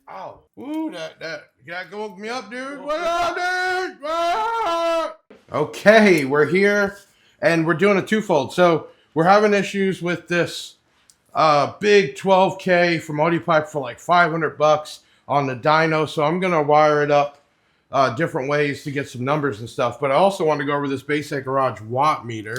Ow. Ooh, that woke me up, dude. What up, dude? Ah! Okay, we're here and we're doing a twofold. So we're having issues with this big 12K from Audiopipe for like $500 on the dyno. So I'm gonna wire it up different ways to get some numbers and stuff. But I also want to go over this Basshead Garage Wattmeter,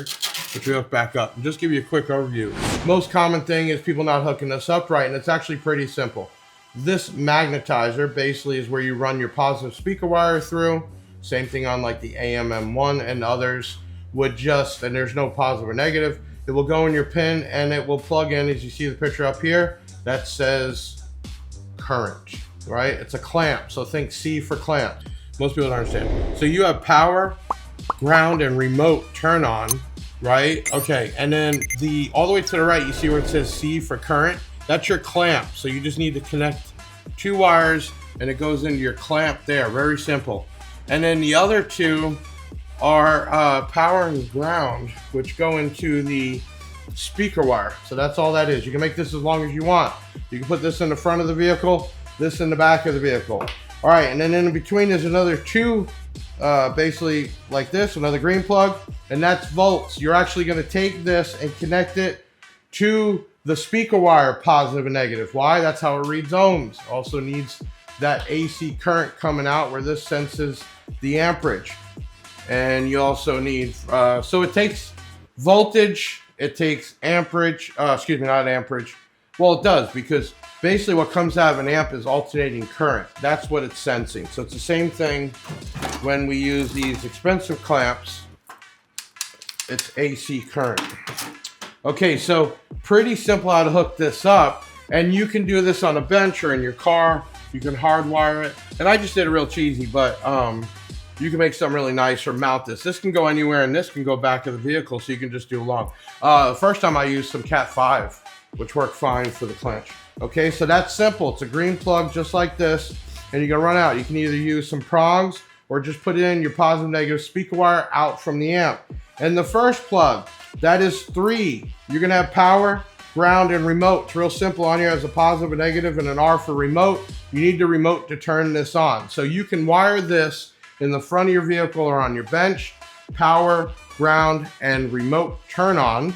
which we hook back up and just give you a quick overview. Most common thing is people not hooking this up right, and it's actually pretty simple. This magnetizer basically is where you run your positive speaker wire through. Same thing on like the AM-M1 and others would just, and there's no positive or negative. It will go in your pin and it will plug in, as you see the picture up here, that says current, right? It's a clamp, so think C for clamp. Most people don't understand. So you have power, ground, and remote turn on, right? Okay, and then all the way to the right, you see where it says C for current? That's your clamp. So you just need to connect two wires and it goes into your clamp there. Very simple. And then the other two are power and ground, which go into the speaker wire. So that's all that is. You can make this as long as you want. You can put this in the front of the vehicle, this in the back of the vehicle. All right, and then in between there's another two, basically like this, another green plug, and that's volts. You're actually gonna take this and connect it to the speaker wire, positive and negative. Why? That's how it reads ohms. Also needs that AC current coming out where this senses the amperage. And you also need, so it takes voltage, it takes amperage, excuse me, not amperage. Well, it does, because basically what comes out of an amp is alternating current. That's what it's sensing. So it's the same thing when we use these expensive clamps. It's AC current. Okay, so pretty simple how to hook this up, and you can do this on a bench or in your car. You can hardwire it, and I just did it real cheesy, but you can make something really nice or mount this. This can go anywhere, and this can go back of the vehicle, so you can just do along. First time I used some Cat 5, which worked fine for the clench. Okay, so that's simple. It's a green plug just like this, and you're gonna run out. You can either use some prongs or just put in your positive negative speaker wire out from the amp. And the first plug, that is 3. You're gonna have power, ground, and remote. It's real simple. On here has a positive, a negative, and an R for remote. You need the remote to turn this on. So you can wire this in the front of your vehicle or on your bench, power, ground, and remote turn on.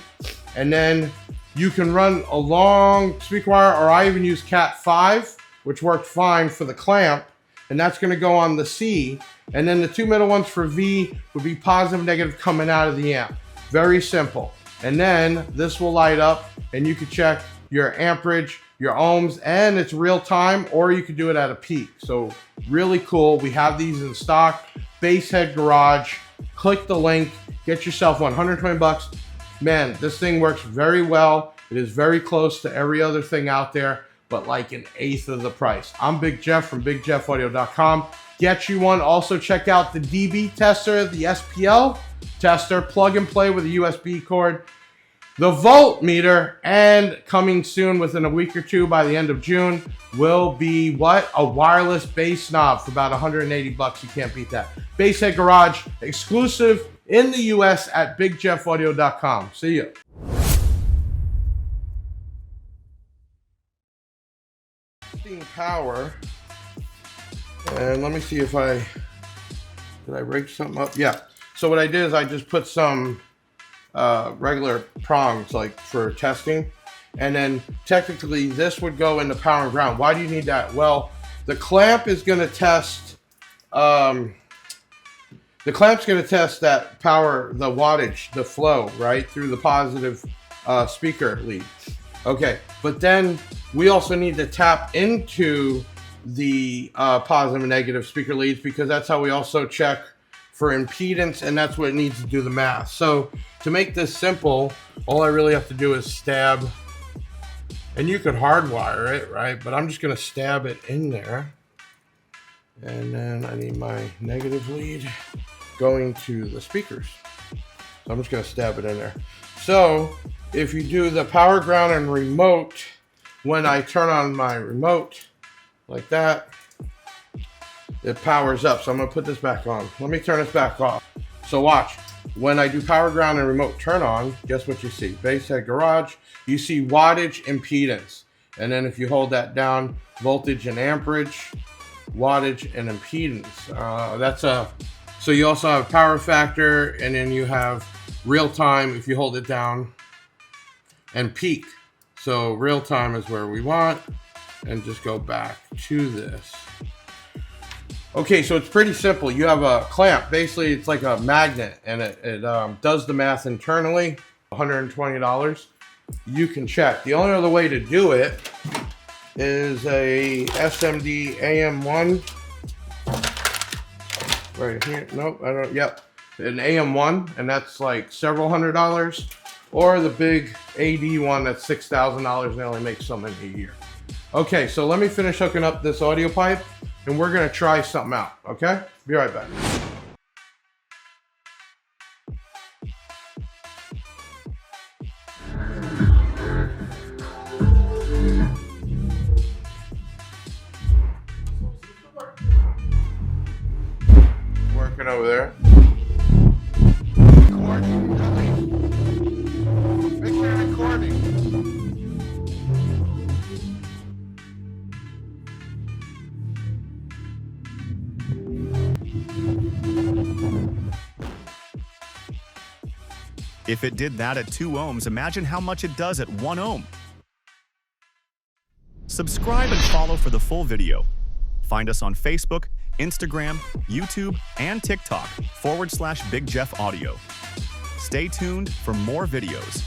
And then you can run a long speaker wire, or I even use Cat 5, which worked fine for the clamp, and that's gonna go on the C. And then the two middle ones for V would be positive and negative coming out of the amp. Very simple. And then this will light up and you can check your amperage, your ohms, and it's real time, or you could do it at a peak. So really cool. We have these in stock. Basshead Garage. Click the link, get yourself one, $120. Man, this thing works very well. It is very close to every other thing out there, but like an eighth of the price. I'm Big Jeff from BigJeffAudio.com. Get you one. Also check out the DB tester, the SPL tester, plug and play with a USB cord. The voltmeter, and coming soon within a week or two by the end of June, will be what? A wireless bass knob for about $180. You can't beat that. Basshead Garage, exclusive in the US at BigJeffAudio.com. See ya. Power. And let me see if did I rig something up? Yeah. So what I did is I just put some regular prongs like for testing. And then technically this would go into power and ground. Why do you need that? Well, the clamp is going to test, the clamp's going to test that power, the wattage, the flow, right? Through the positive speaker lead. Okay. But then we also need to tap into the positive and negative speaker leads, because that's how we also check for impedance, and that's what it needs to do the math. So to make this simple, all I really have to do is stab, and you could hardwire it, right? But I'm just gonna stab it in there. And then I need my negative lead going to the speakers. So I'm just gonna stab it in there. So if you do the power, ground, and remote, when I turn on my remote like that, it powers up. So I'm gonna put this back on. Let me turn this back off. So watch. When I do power, ground, and remote turn on, guess what you see? Basshead Garage. You see wattage, impedance. And then if you hold that down, voltage and amperage, wattage and impedance. So you also have power factor, and then you have real time if you hold it down, and peak. So real time is where we want, and just go back to this. Okay, so it's pretty simple. You have a clamp. Basically, it's like a magnet, and it does the math internally. $120. You can check. The only other way to do it is a SMD AM1. Right here. Nope, I don't. Yep, an AM1, and that's like several $100. Or the big AD one that's $6,000, and they only make so many a year. Okay, so let me finish hooking up this Audiopipe, and we're gonna try something out, okay? Be right back. Working over there. Recording, make sure you're recording. If it did that at 2 ohms, imagine how much it does at 1 ohm. Subscribe and follow for the full video. Find us on Facebook, Instagram, YouTube, and TikTok /Big Jeff Audio. Stay tuned for more videos.